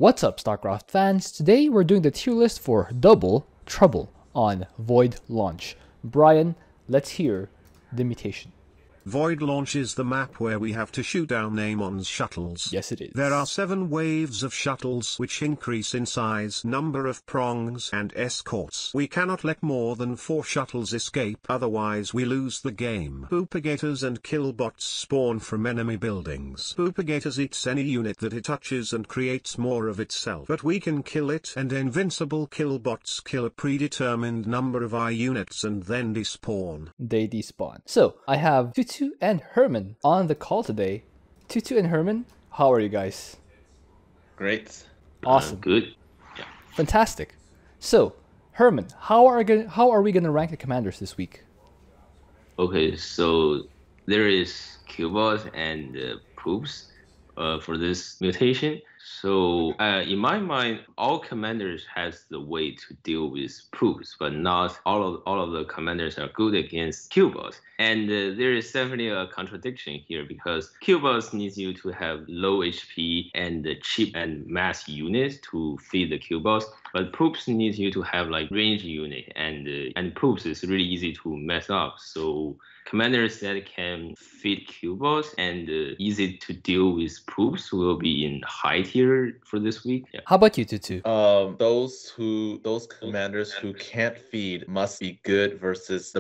What's up, Starcraft fans? Today we're doing the tier list for Double Trouble on Void Launch. Brian, let's hear the mutation. Void Launch is the map where we have to shoot down Amon's shuttles. Yes, it is. There are 7 waves of shuttles which increase in size, number of prongs and escorts. We cannot let more than 4 shuttles escape, otherwise we lose the game. Propagators and kill bots spawn from enemy buildings. Propagators eats any unit that it touches and creates more of itself. But we can kill it, and Invincible Kill Bots kill a predetermined number of our units and then despawn. They despawn. So, I have Tutu and Herman on the call today. Tutu and Herman, how are you guys? Great. Awesome. Good. Yeah. Fantastic. So, Herman, how are we gonna rank the commanders this week? Okay, so there is Killbots and Proops for this mutation. So in my mind, all commanders has the way to deal with Proops, but not all of the commanders are good against Killbots. And there is definitely a contradiction here because Killbots needs you to have low HP and cheap and mass units to feed the Killbots, but Proops needs you to have like range unit, and Proops is really easy to mess up. So commanders that can feed Killbots and easy to deal with Proops will be in high tier for this week. Yeah. How about you, Tutu? Those commanders who can't feed must be good versus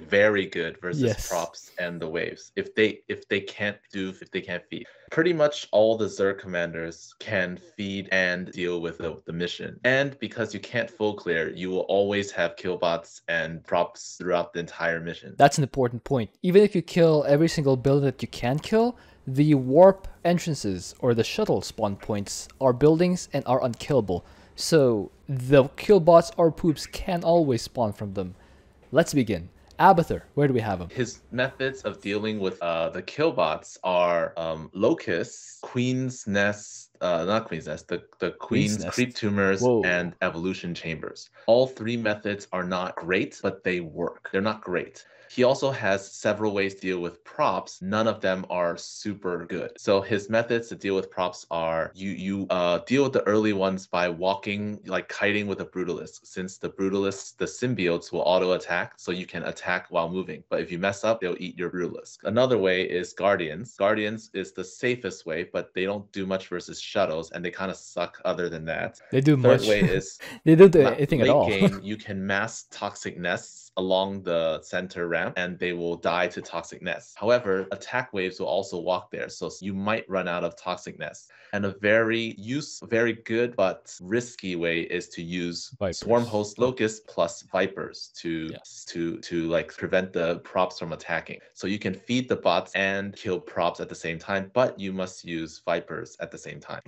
very good versus props and the waves. If they can't feed. Pretty much all the Zerg commanders can feed and deal with the mission. And because you can't full clear, you will always have killbots and props throughout the entire mission. That's an important point. Even if you kill every single building that you can kill, the warp entrances or the shuttle spawn points are buildings and are unkillable. So the killbots or poops can always spawn from them. Let's begin. Abathur, where do we have him? His methods of dealing with the killbots are Locust, Queen's Nest, not Queen's Nest, the Queen's Creep Tumors, and Evolution Chambers. All 3 methods are not great, but they work. They're not great. He also has several ways to deal with props. None of them are super good. So his methods to deal with props are you deal with the early ones by walking, like kiting with a Brutalist. Since the Brutalists, the symbiotes will auto attack, so you can attack while moving. But if you mess up, they'll eat your Brutalist. Another way is Guardians. Guardians is the safest way, but they don't do much versus shuttles, and they kind of suck other than that. They do Third much. way is they don't do anything at all. Late game, you can mass toxic nests along the center ramp, and they will die to toxic nests. However, attack waves will also walk there, so you might run out of toxic nests. And a very good but risky way is to use Swarm Host Locust plus Vipers to like prevent the props from attacking. So you can feed the bots and kill props at the same time, but you must use Vipers at the same time.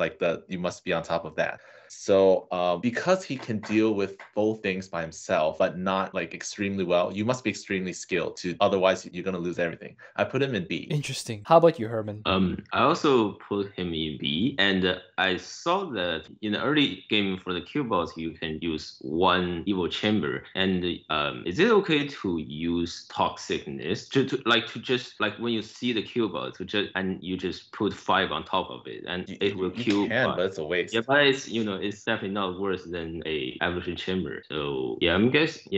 You must be on top of that. So because he can deal with both things by himself, but not like extremely well, you must be extremely skilled otherwise you're gonna lose everything. I put him in B. Interesting. How about you, Herman? I also put him in B, and I saw that in the early game for the Killbots you can use 1 evil chamber, and is it okay to use toxicness to just when you see the Killbot you just put 5 on top of it and it will kill? You can, but it's a waste. Yeah, but it's definitely not worse than a evolution chamber. So yeah,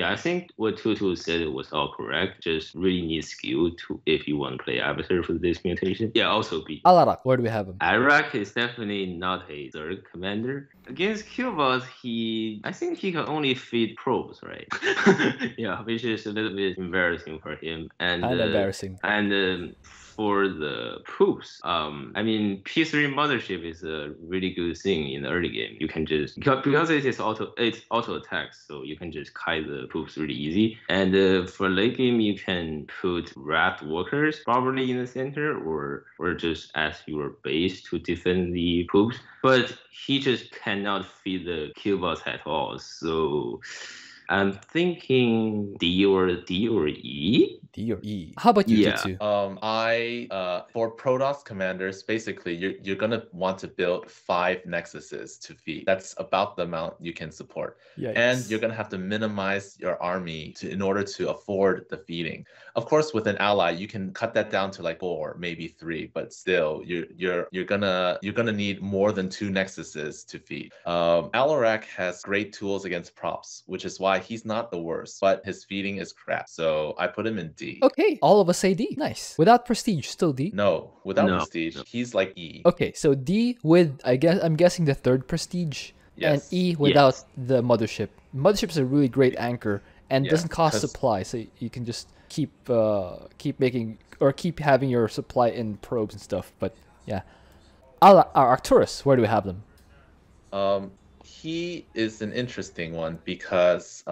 I think what Tutu said was all correct. Just really need skill if you want to play Abathur for this mutation. Yeah, also B. Alarak, where do we have him? Alarak is definitely not a Zerg commander. Against Killbots, I think he can only feed probes, right? Yeah, which is a little bit embarrassing for him. And embarrassing. And for the poops, P3 mothership is a really good thing in the early game. You can just because it's auto attack, so you can just kite the poops really easy. And for late game, you can put rat walkers probably in the center, or just as your base to defend the poops. But he just cannot feed the killbots at all. So I'm thinking D or E. D or E. How about you, Yeah. Tutsu? For Protoss commanders, basically you're gonna want to build 5 nexuses to feed. That's about the amount you can support. Yikes. And you're gonna have to minimize your army in order to afford the feeding. Of course, with an ally, you can cut that down to like 4, maybe 3, but still, you're gonna need more than 2 nexuses to feed. Alarak has great tools against props, which is why he's not the worst, but his feeding is crap. So I put him in D. Okay, all of us say D. Nice. Without prestige, still D? No, without No. prestige, he's like E. Okay, so D with I'm guessing the 3rd prestige, and Yes. E without the mothership. Mothership is a really great anchor and Yeah, doesn't cost 'cause- supply, so you can just keep making or keep having your supply in probes and stuff. But yeah, Arcturus, where do we have them? He is an interesting one because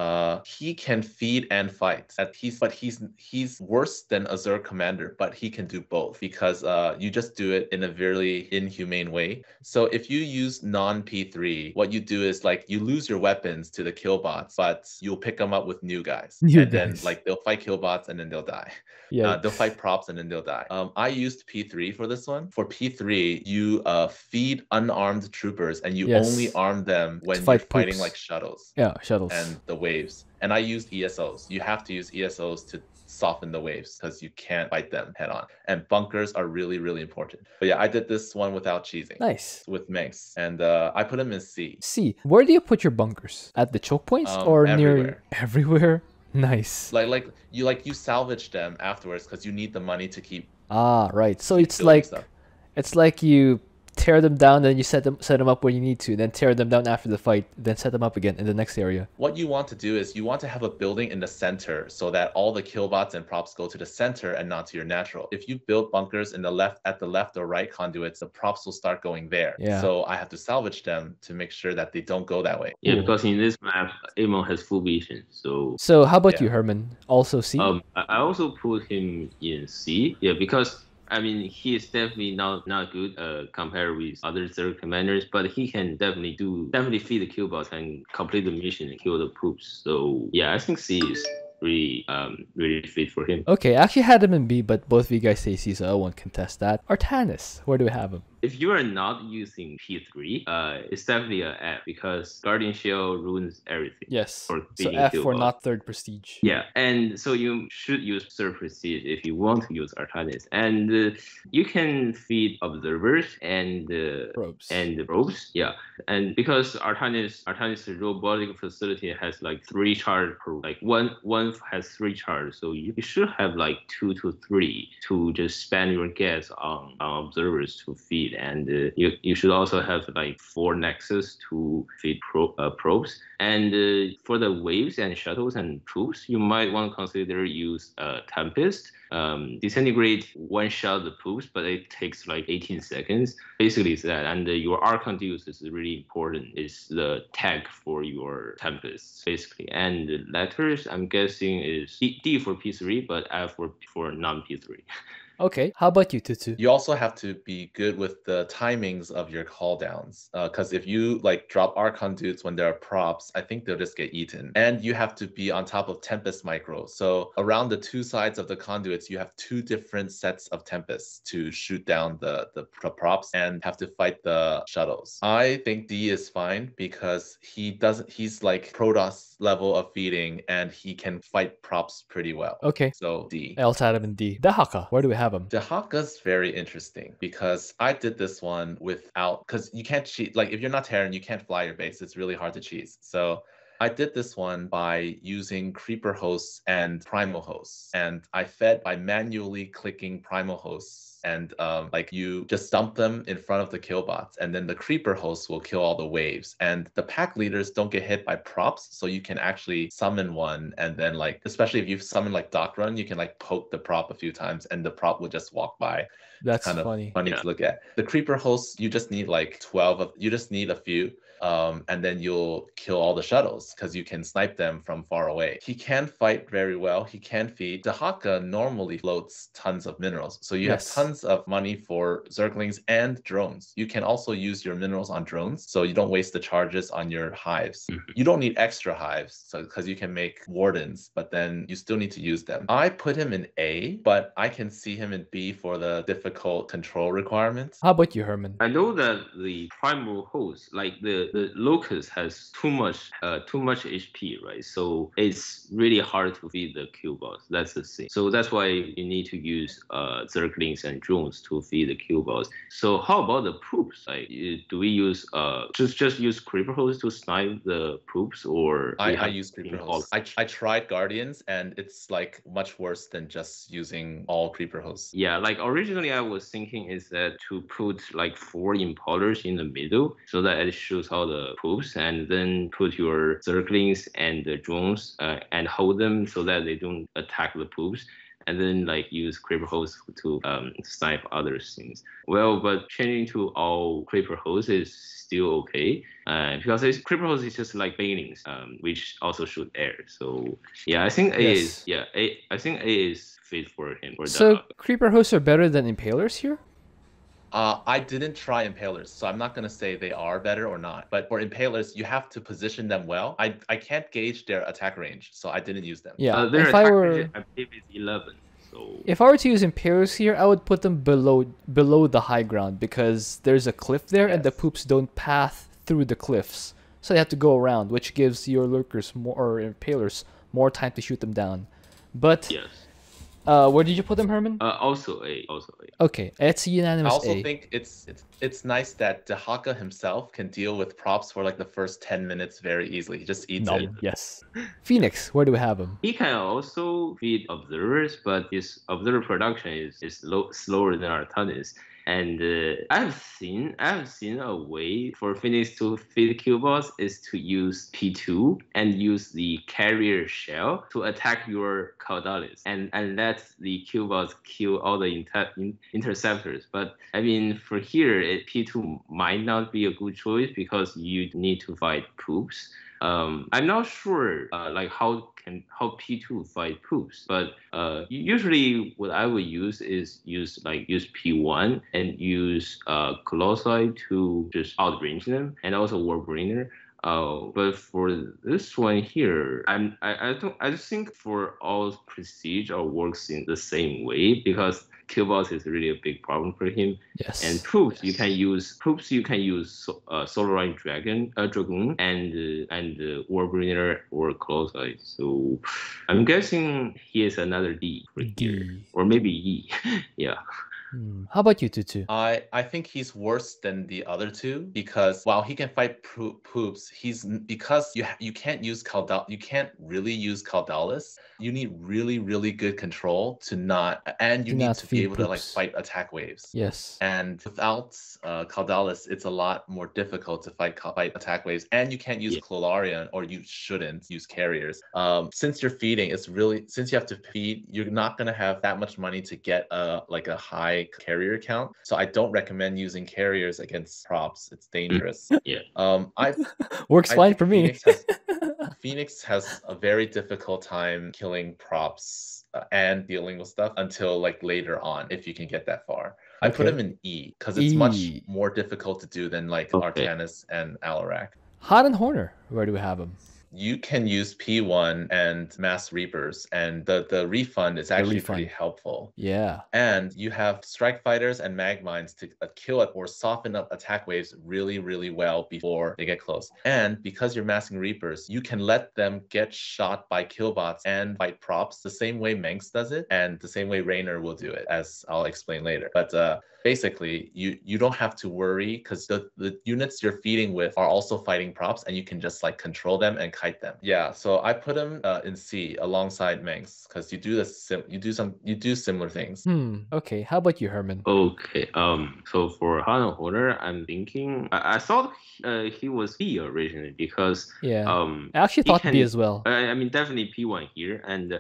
he can feed and fight. He's worse than Azure Commander, but he can do both because you just do it in a very inhumane way. So if you use non-P3, what you do is like you lose your weapons to the killbots, but you'll pick them up with new guys. Then like they'll fight killbots and then they'll die. Yeah, They'll fight props and then they'll die. I used P3 for this one. For P3, you feed unarmed troopers and you only arm them when you're fighting like shuttles. Yeah, shuttles. And the waves. And I used ESOs. You have to use ESOs to soften the waves because you can't fight them head on. And bunkers are really, really important. But yeah, I did this one without cheesing. Nice. With Meng's. And I put him in C. C. Where do you put your bunkers? At the choke points or everywhere. near everywhere? Nice. Like you salvage them afterwards because you need the money to keep. Ah, right. So it's like you tear them down, then you set them up where you need to, then tear them down after the fight, then set them up again in the next area. What you want to do is you want to have a building in the center so that all the killbots and props go to the center and not to your natural. If you build bunkers at the left or right conduits, the props will start going there. Yeah. So I have to salvage them to make sure that they don't go that way. Yeah, because in this map, Amon has full vision. So how about you, Herman? Also C? I also put him in C. Yeah, because I mean, he is definitely not good compared with other third commanders, but he can definitely feed the kill bots and complete the mission and kill the poops. So yeah, I think C is really fit for him. Okay, I actually had him in B, but both of you guys say C, so I won't contest that. Artanis, where do we have him? If you are not using P3, it's definitely an F because Guardian Shield ruins everything. Yes. So F for not 3rd prestige. Yeah, and so you should use 3rd prestige if you want to use Artanis, and you can feed observers and probes. Yeah, and because Artanis' robotic facility has like 3 charge per, like one has 3 charge, so you should have like 2 to 3 to just spend your gas on observers to feed. And you should also have like 4 nexus to feed probes. And for the waves and shuttles and troops, you might want to consider use Tempest. Disintegrate one shot the poops, but it takes like 18 seconds. Basically, it's that. And your Arcturus is really important. It's the tag for your Tempests, basically. And the letters, I'm guessing, is D for P3, but F for non-P3. Okay, how about you, Tutsu? You also have to be good with the timings of your call downs, because if you like drop our conduits when there are props, I think they'll just get eaten. And you have to be on top of Tempest micro. So around the 2 sides of the conduits, you have 2 different sets of Tempests to shoot down the props and have to fight the shuttles. I think D is fine because he's like Protoss level of feeding and he can fight props pretty well. Okay. So D. I also had him in D. Dehaka, where do we have him? Dehaka's very interesting because I did this one without, because you can't cheat. Like if you're not Terran, you can't fly your base. It's really hard to cheese. So I did this one by using creeper hosts and primal hosts, and I fed by manually clicking primal hosts. And like you just dump them in front of the kill bots, and then the creeper hosts will kill all the waves. And the pack leaders don't get hit by props, so you can actually summon one, and then like, especially if you summon like Dock Run, you can like poke the prop a few times, and the prop will just walk by. That's kind of funny. funny to look at. The creeper hosts, you just need like 12 of, you just need a few. And then you'll kill all the shuttles because you can snipe them from far away. He can fight very well. He can feed. Dehaka normally floats tons of minerals. So you have tons of money for Zerglings and drones. You can also use your minerals on drones, so you don't waste the charges on your hives. You don't need extra hives, so because you can make wardens, but then you still need to use them. I put him in A, but I can see him in B for the difficult control requirements. How about you, Herman? I know that the primal host, like the locust, has too much HP, right? So it's really hard to feed the kill bots. That's the thing. So that's why you need to use Zerglings and drones to feed the kill bots. So how about the poops? Like, do we use just use creeper hosts to snipe the poops, or I use creeper hosts. I tried guardians, and it's like much worse than just using all creeper hosts. Yeah, like originally I was thinking is that to put like 4 impalers in the middle so that it shoots all the poops, and then put your Zerglings and the drones and hold them so that they don't attack the poops, and then like use creeper hosts to snipe other things. Well, but changing to all creeper hosts is still okay, because creeper hosts is just like banelings, which also shoot air. So yeah, I think I think A is fit for him. So creeper hosts are better than impalers here? I didn't try impalers, so I'm not going to say they are better or not. But for impalers, you have to position them well. I can't gauge their attack range, so I didn't use them. Yeah, their attack range, I believe it's 11. So if I were to use impalers here, I would put them below the high ground, because there's a cliff there, and the poops don't pass through the cliffs, so they have to go around, which gives your lurkers or impalers more time to shoot them down. But yes. Where did you put them, Herman? Also A. Okay, it's unanimous. I also think it's nice that Dehaka himself can deal with props for like the first 10 minutes very easily. He just eats it. Yes. Fenix, where do we have him? He can also feed observers, but his observer production is slower than Artanis. And I've seen a way for Phoenix to feed kill bots is to use P2 and use the carrier shell to attack your Caudalis and let the kill bots kill all the interceptors. But I mean, for here, P2 might not be a good choice because you need to fight poops. I'm not sure like how P2 fight poops, but usually what I would use is use P1 and use Colossi to just outrange them, and also Warbringer. But for this one here, I just think for all prestige or works in the same way, because Killbots is really a big problem for him. Yes. And poops you can use Solarite Dragoon and Warbringer or Colossi. So I'm guessing he is another D for here, or maybe E. Yeah. How about you, Tutu? I think he's worse than the other two, because while he can fight poops, because you can't use you can't really use Caudalis. You need really good control to not, and you need to be able to like fight attack waves. Yes. And without Caudalis, it's a lot more difficult to fight attack waves, and you can't use Clolarian, or you shouldn't use carriers. Since you're feeding, since you have to feed, you're not gonna have that much money to get like a high carrier count, so I don't recommend using carriers against props. It's dangerous. Works fine for me. Phoenix has a very difficult time killing props and dealing with stuff until like later on, if you can get that far. I put him in E because it's much more difficult to do than like Artanis and Alarak. Hot and Horner, where do we have him? You can use P1 and Mass Reapers, and the refund is actually pretty helpful. Yeah. And you have Strike Fighters and Magmines to kill it or soften up attack waves really well before they get close. And because you're massing Reapers, you can let them get shot by killbots and fight props the same way Manx does it, and the same way Raynor will do it, as I'll explain later. But basically you don't have to worry because the units you're feeding with are also fighting props, and you can just like control them and kite them. Yeah, so I put him in C alongside Manx because you do similar things. Okay, how about you, Herman? Okay. So for Holland Holder, I'm thinking I thought he was B originally because I actually thought B as well. I mean, definitely P1 here, and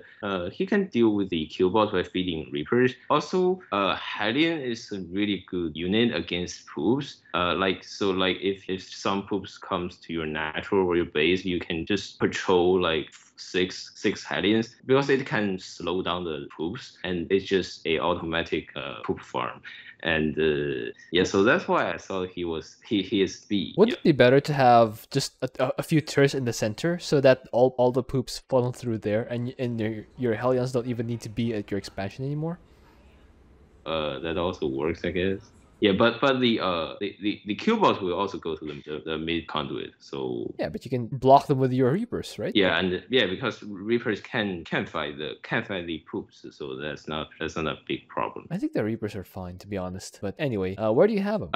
he can deal with the kill bots by feeding Reapers. Also, Hellion is a really good unit against poops. Like if some poops comes to your natural or your base, you can just patrol like six Hellions because it can slow down the poops, and it's just a automatic poop farm. And so that's why I thought he is B. Wouldn't it be better to have just a few turrets in the center so that all the poops funnel through there, and your Hellions don't even need to be at your expansion anymore? That also works, I guess. Yeah, but the kill bots will also go to the mid conduit. So yeah, but you can block them with your Reapers, right? Yeah, and because Reapers can fight the poops, so that's not a big problem. I think the Reapers are fine, to be honest. But anyway, where do you have them?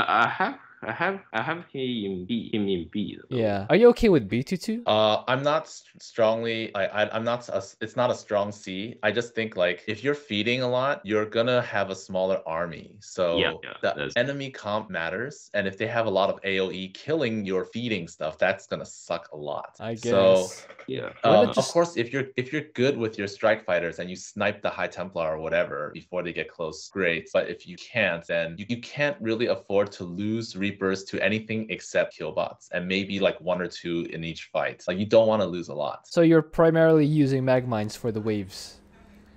I have him in B. Though. Yeah. Are you okay with B22? I'm not strongly. I'm not. It's not a strong C. I just think like if you're feeding a lot, you're gonna have a smaller army. So the enemy comp matters, and if they have a lot of AOE killing your feeding stuff, that's gonna suck a lot. I guess. So yeah. Of course, if you're good with your strike fighters and you snipe the High Templar or whatever before they get close, great. But if you can't, then you can't really afford to lose Reapers to anything except kill bots, and maybe like 1 or 2 in each fight. Like you don't want to lose a lot. So you're primarily using mag mines for the waves.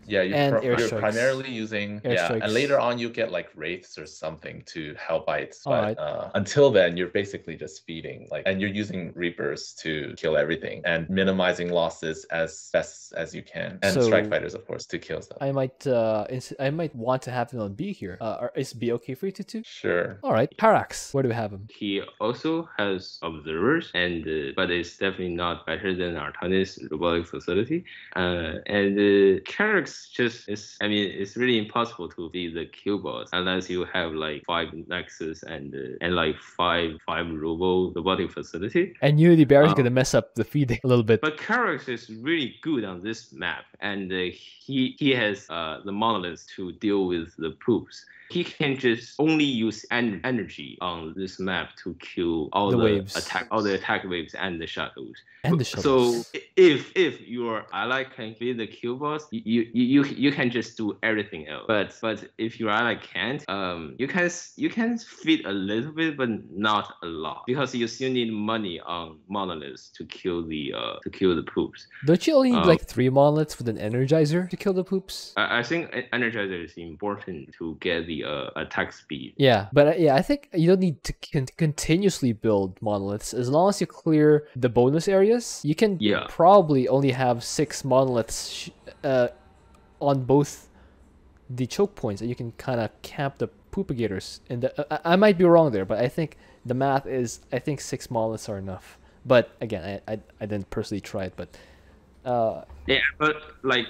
Yeah, you're primarily using strikes. And later on you get like wraiths or something to help bites. But until then, you're basically just feeding, like, and you're using Reapers to kill everything and minimizing losses as best as you can, and strike fighters, of course, to kill stuff. I might want to have him on B here. Is B okay for you too? Sure. All right, Karax, where do we have him? He also has observers, and but it's definitely not better than Artanis robotic facility. And Karax it's really impossible to feed the kill bots unless you have like 5 Nexus and like 5 robotic facility. And Unity Bear is gonna mess up the feeding a little bit. But Karax is really good on this map, and he has the monoliths to deal with the poops. He can just only use energy on this map to kill all the waves, all the attack waves and the shadows. So if your ally can feed the kill bots, you can just do everything else. But if your ally can't, you can feed a little bit, but not a lot, because you still need money on monoliths to kill the poops. Don't you only need like 3 monoliths with an energizer to kill the poops? I think energizer is important to get the attack speed. Yeah, but I think you don't need to continuously build monoliths. As long as you clear the bonus areas, you can probably only have 6 monoliths on both the choke points, and you can kind of camp the Propagators. And I might be wrong there, but I think the math is 6 monoliths are enough. But again, I didn't personally try it, but but like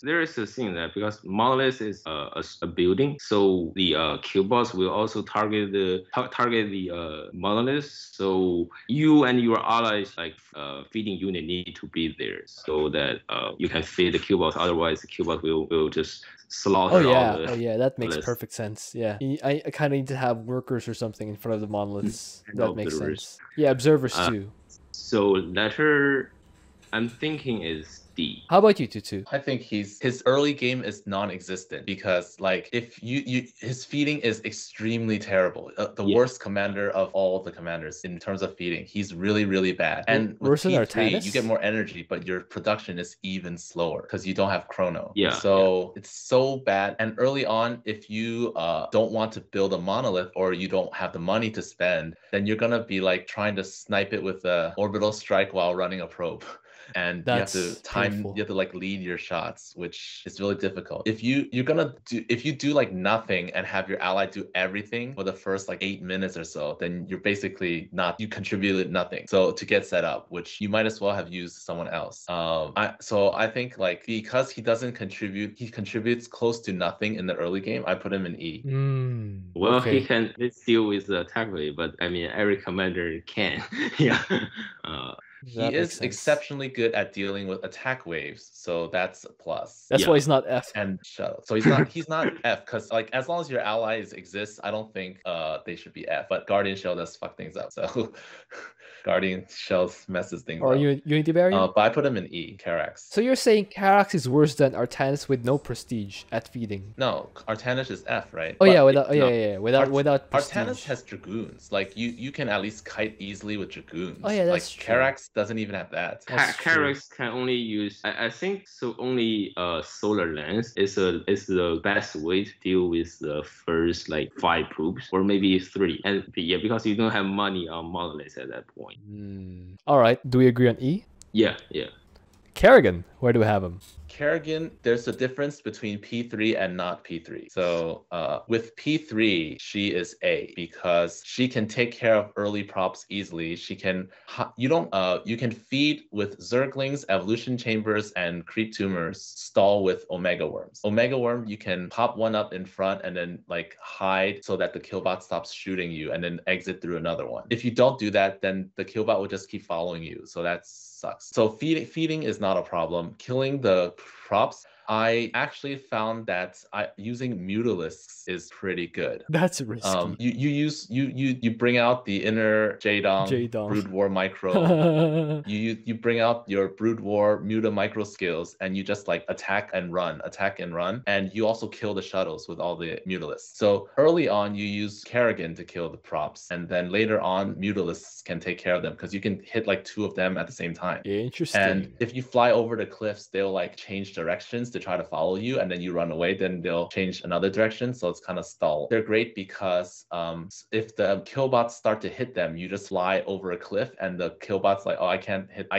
there is a thing that because monolith is a building, so the kill bots will also target the monoliths. So you and your allies, like feeding unit, need to be there so that you can feed the kill bots. Otherwise, the kill bot will just slaughter. Oh yeah, that makes perfect sense. Yeah, I kind of need to have workers or something in front of the monoliths. That makes sense. Yeah, observers too. So letter I'm thinking is D. How about you, Tutu? I think his early game is non-existent because like if his feeding is extremely terrible. The worst commander of all the commanders in terms of feeding. He's really, really bad. And with T3, you get more energy, but your production is even slower because you don't have chrono. So it's so bad. And early on, if you don't want to build a monolith or you don't have the money to spend, then you're gonna be like trying to snipe it with a orbital strike while running a probe. and That's you have to time, painful. you have to like lead your shots, which is really difficult. If you do like nothing and have your ally do everything for the first like 8 minutes or so, then you're basically not, you contributed nothing. So to get set up, which you might as well have used someone else. I think like because he doesn't contribute, he contributes close to nothing in the early game, I put him in E. Well, okay. he can deal with the attack wave, but I mean, every commander can. Yeah. He is exceptionally good at dealing with attack waves, so that's a plus. That's why he's not F. And shuttle. So he's not F, because like as long as your allies exist, I don't think they should be F. But Guardian Shell does fuck things up. So Guardian Shell messes things or up. Unity Barrier? But I put him in E, Karax. So you're saying Karax is worse than Artanis with no prestige at feeding? No, Artanis is F, right? Oh, but yeah, without prestige. Artanis has dragoons. Like you can at least kite easily with dragoons. Oh yeah, that's like true. Karax doesn't even have that. Karax can only use, I think so, only solar lens is the best way to deal with the first like 5 proofs or maybe 3. And yeah, because you don't have money on monoliths at that point. All right, do we agree on E? Yeah. Kerrigan, where do we have him? Kerrigan, there's a difference between P3 and not P3. So with P3, she is A because she can take care of early props easily. She can, you can feed with Zerglings, Evolution Chambers, and Creep Tumors, stall with Omega Worms. Omega Worm, you can pop one up in front and then like hide so that the killbot stops shooting you and then exit through another one. If you don't do that, then the killbot will just keep following you. So that sucks. So feeding is not a problem. Killing the props, I actually found that using Mutalisks is pretty good. That's risky. You bring out the inner Jaedong Brood War micro. you bring out your Brood War Muta micro skills, and you just like attack and run, and you also kill the shuttles with all the Mutalisks. So early on, you use Kerrigan to kill the props, and then later on, Mutalisks can take care of them because you can hit like 2 of them at the same time. Interesting. And if you fly over the cliffs, they'll like change directions to try to follow you, and then you run away, then they'll change another direction, so it's kind of stalled. They're great because if the killbots start to hit them, you just fly over a cliff and the killbots like, oh, I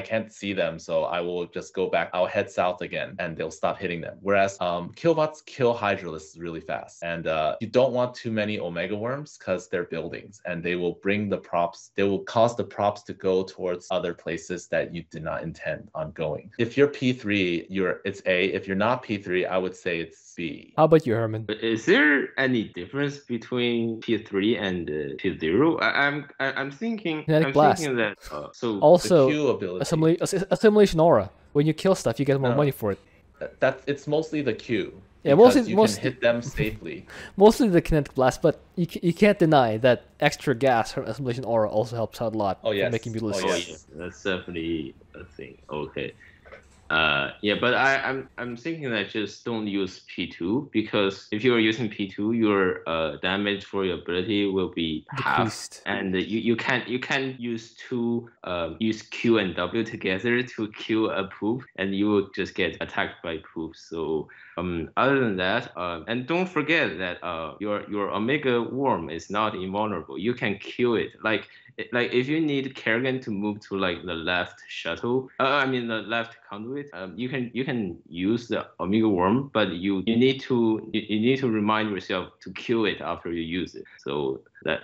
can't see them, so I will just go back, I'll head south again, and they'll stop hitting them. Whereas killbots kill Hydralisks really fast, and you don't want too many Omega Worms because they're buildings and they will bring the props, they will cause the props to go towards other places that you did not intend on going. If you're P3, it's A. If you're not P3, I would say it's B. How about you, Herman? Is there any difference between P3 and P0? I'm thinking that so also the Q ability, assimilation aura. When you kill stuff, you get more money for it. It's mostly the Q. Yeah, mostly can hit them safely. Mostly the kinetic blast, but you can't deny that extra gas from assimilation aura also helps out a lot. Oh yes. Making people yes. That's definitely a thing. Okay. Yeah, but I'm thinking that just don't use P2, because if you are using P2, your damage for your ability will be decreased, half, and you can't use use Q and W together to kill a proof, and you will just get attacked by proofs. So other than that, and don't forget that your Omega Worm is not invulnerable. You can kill it. Like if you need Kerrigan to move to like the left shuttle, the left conduit, you can use the Omega Worm, but you need to remind yourself to kill it after you use it. So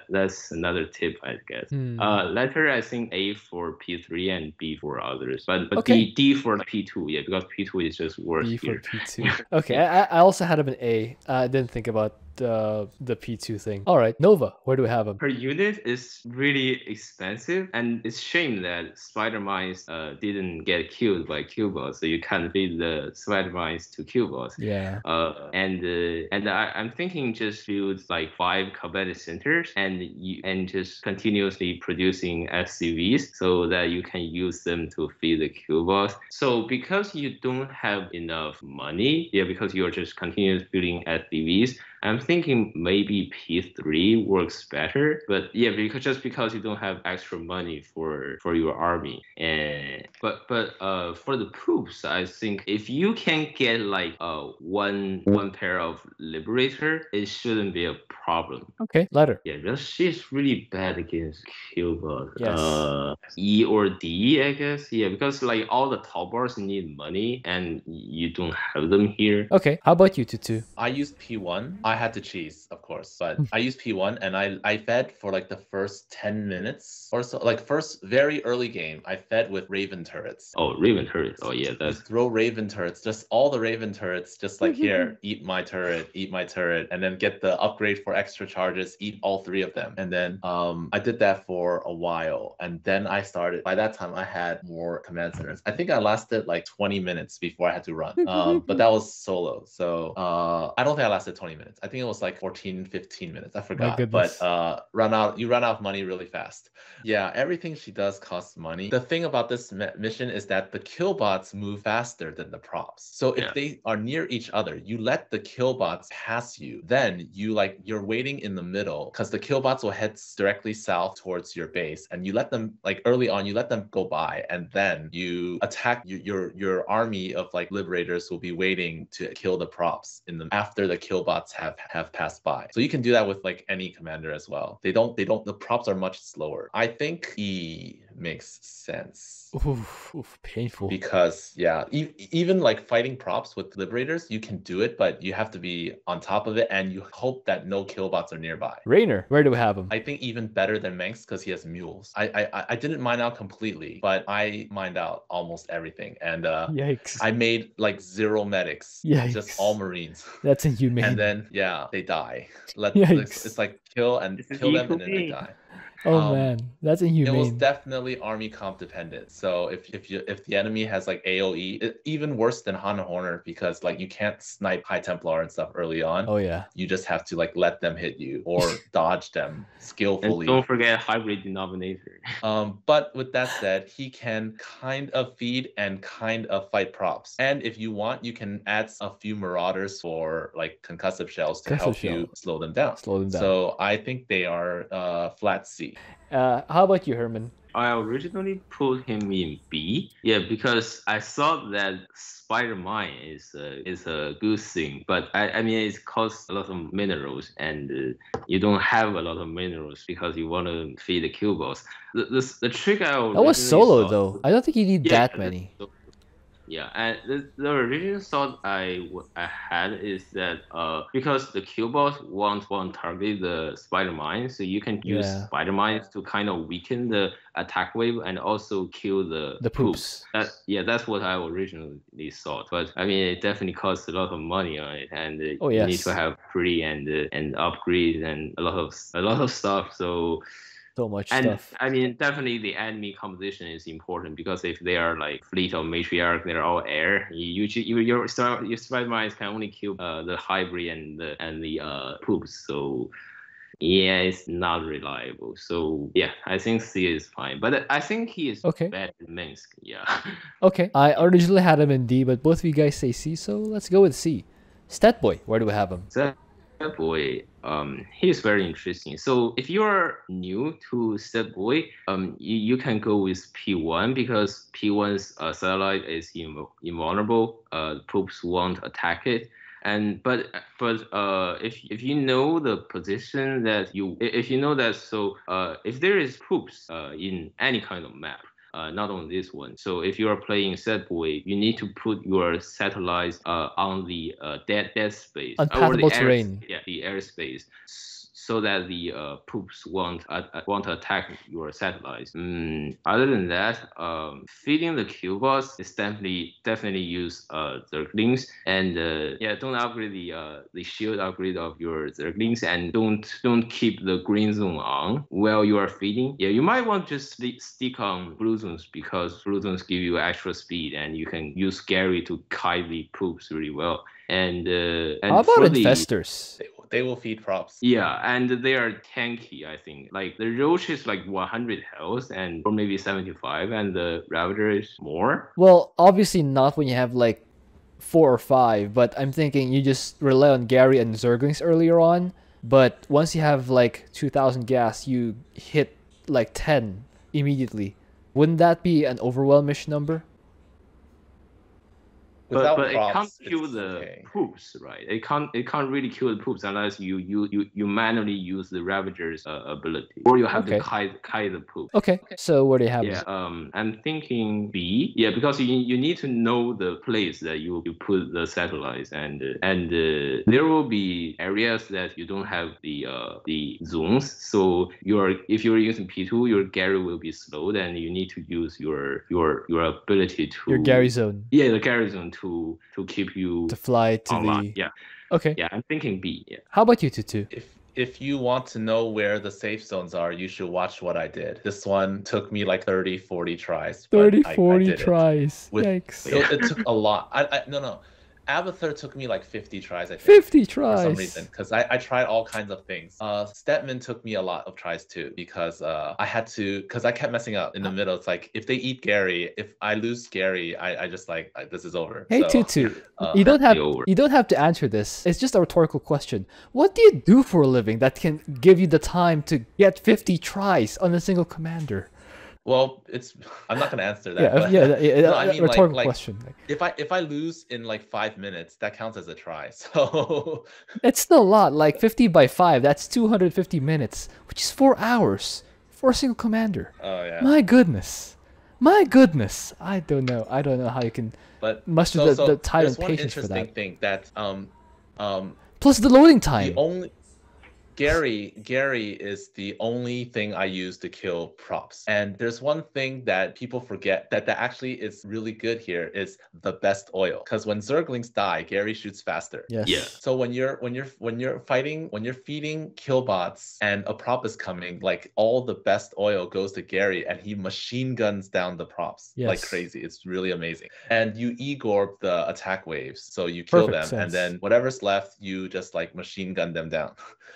that's another tip, I guess. Letter, I think A for P3 and B for others, but okay. D for P2, yeah, because P2 is just worse. B for P2. Okay, I also had him in A. I didn't think about the P2 thing. All right, Nova, where do we have him? Her unit is really expensive, and it's shame that spider mines didn't get killed by kill bots, so you can't feed the spider mines to kill bots. Yeah. And I'm thinking just build like 5 combat centers and just continuously producing SCVs so that you can use them to feed the kill bots. So because you don't have enough money, because you're just continuously building SCVs, I'm thinking maybe P3 works better, but yeah, because you don't have extra money for your army, and but for the poops, I think if you can get like one pair of Liberator, it shouldn't be a problem. Okay, ladder. Yeah, because she's really bad against Killbot. Yes. E or D, I guess. Yeah, because like all the top bars need money, and you don't have them here. Okay, how about you, Tutu? I used P1. I had to cheese, of course, but I used P1 and I fed for like the first 10 minutes or so. Like first very early game, I fed with Raven turrets. Oh, Raven turrets. Oh yeah, that's throw Raven turrets, just all the Raven turrets, just like here, eat my turret, and then get the upgrade for extra charges, eat all 3 of them. And then I did that for a while, and then I started. By that time, I had more command centers. I think I lasted like 20 minutes before I had to run, but that was solo. So I don't think I lasted 20 minutes. I think it was like 14, 15 minutes. I forgot. But you run out of money really fast. Yeah, everything she does costs money. The thing about this mission is that the kill bots move faster than the props. So if they are near each other, you let the kill bots pass you. Then you're waiting in the middle because the kill bots will head directly south towards your base, and you let them like early on. You let them go by, and then you attack. Your army of like liberators will be waiting to kill the props after the kill bots have passed by. So you can do that with like any commander as well. The props are much slower. I think E makes sense. Oof, painful. Because yeah, even like fighting props with liberators, you can do it, but you have to be on top of it, and you hope that no killbots are nearby. Raynor, where do we have him? I think even better than Manx because he has mules. I didn't mine out completely, but I mined out almost everything, and yikes! I made like 0 medics, just all marines. That's inhumane. And then yeah, they die. It's like kill them and then they die. Oh man, that's inhumane. It was definitely army comp dependent. So if the enemy has like AOE, even worse than Han Horner because like you can't snipe High Templar and stuff early on. Oh yeah. You just have to like let them hit you or dodge them skillfully. And don't forget hybrid denominator. But with that said, he can kind of feed and kind of fight props. And if you want, you can add a few marauders for like concussive shells to help you slow them down. So I think they are flat C. How about you, Herman? I originally put him in B, yeah, because I thought that spider mine is a good thing, but I mean it costs a lot of minerals, and you don't have a lot of minerals because you want to feed the kill boss. The trick I that was solo though. I don't think you need that many. Yeah, and the original thought I had is that because the kill boss won't target the spider mine, so you can use spider mines to kind of weaken the attack wave and also kill the poops. That's what I originally thought. But I mean, it definitely costs a lot of money on it, and you need to have pretty and upgrades and a lot of stuff. So much stuff. I mean, definitely the enemy composition is important because if they are like fleet of matriarch, they're all air. Your spider mines can only kill the hybrid and the poops. So yeah, it's not reliable. So yeah, I think C is fine, but I think he is better than Minsk. Yeah. Okay, I originally had him in D, but both of you guys say C, so let's go with C. Statboy, where do we have him? Boy, he is very interesting. So if you are new to Boy, you can go with P1 because P1's satellite is invulnerable. Poops won't attack it. But if you know the position that if there is poops in any kind of map, not on this one. So if you are playing Boy, you need to put your satellites on the dead space. Unpathable terrain. Yeah, the airspace. So that the poops won't attack your satellites. Other than that, feeding the kill bots is definitely use Zerglings, and don't upgrade the shield upgrade of your Zerglings, and don't keep the green zone on while you are feeding. Yeah, you might want to just stick on blue zones because blue zones give you extra speed, and you can use Gary to kite the poops really well. And how about infestors? They will feed props. Yeah, and they are tanky, I think. Like the Roach is like 100 health or maybe 75, and the Ravager is more. Well, obviously not when you have like 4 or 5, but I'm thinking you just rely on Gary and Zerglings earlier on, but once you have like 2,000 gas, you hit like 10 immediately. Wouldn't that be an overwhelmish number? But it can't kill the poops, right? It can't really kill the poops unless you manually use the Ravager's ability, or you have to kite the poop. Okay, so where do you have it? I'm thinking B. Yeah, because you need to know the place that you put the satellites, and there will be areas that you don't have the zones. So if you're using P2, your Gary will be slowed, and you need to use your ability to your Gary zone. Yeah, the Gary zone to keep you to fly to online. the okay. Yeah, I'm thinking B. Yeah. How about you, Tutu? If you want to know where the safe zones are, you should watch what I did. This one took me like 30, 40 tries. 30, 40 tries. Yikes. It took a lot. No. Abathur took me like 50 tries, I think. 50 tries. For some reason, because I tried all kinds of things. Stetmann took me a lot of tries too, because I had to, because I kept messing up in the middle. It's like, if they eat Gary, if I lose Gary, I just like, this is over. Hey, so, Tutu, you don't have to answer this. It's just a rhetorical question. What do you do for a living that can give you the time to get 50 tries on a single commander? Well, I'm not gonna answer that. No, I mean, rhetorical question. If I lose in like 5 minutes, that counts as a try. So it's still a lot. Like 50 by 5, that's 250 minutes, which is 4 hours for a single commander. Oh yeah. My goodness. I don't know how you can muster the time and patience for that. There's one interesting thing that plus the loading time. Gary is the only thing I use to kill props. And there's one thing that people forget that actually is really good here is the best oil. Because when Zerglings die, Gary shoots faster. Yes. Yeah. So when you're feeding kill bots and a prop is coming, like all the best oil goes to Gary and he machine guns down the props like crazy. It's really amazing. And you e-gorb the attack waves. So you kill them and then whatever's left, you just like machine gun them down.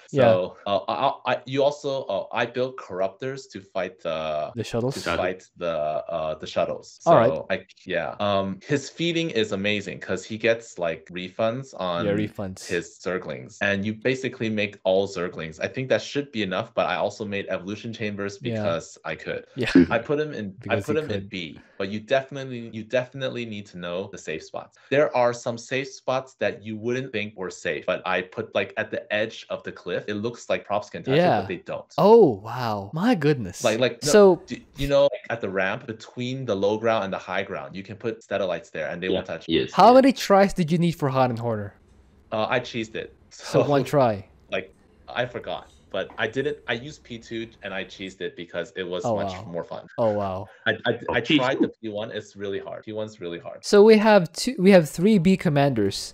So I built corruptors to fight the shuttles. To fight the shuttles. So all right. His feeding is amazing because he gets like refunds on his Zerglings, and you basically make all Zerglings. I think that should be enough, but I also made evolution chambers because I could. Yeah. I put him in B, but you definitely need to know the safe spots. There are some safe spots that you wouldn't think were safe, but I put like at the edge of the cliff. It looks like props can touch it, but they don't. Oh wow, my goodness! So at the ramp between the low ground and the high ground, you can put satellites there, and they won't touch. Yes. How many tries did you need for Han and Horner? I cheesed it. So 1 try. Like I forgot, but I did it. I used P2 and I cheesed it because it was much more fun. Oh wow! I tried the P1. It's really hard. P1's really hard. So we have 3 B commanders,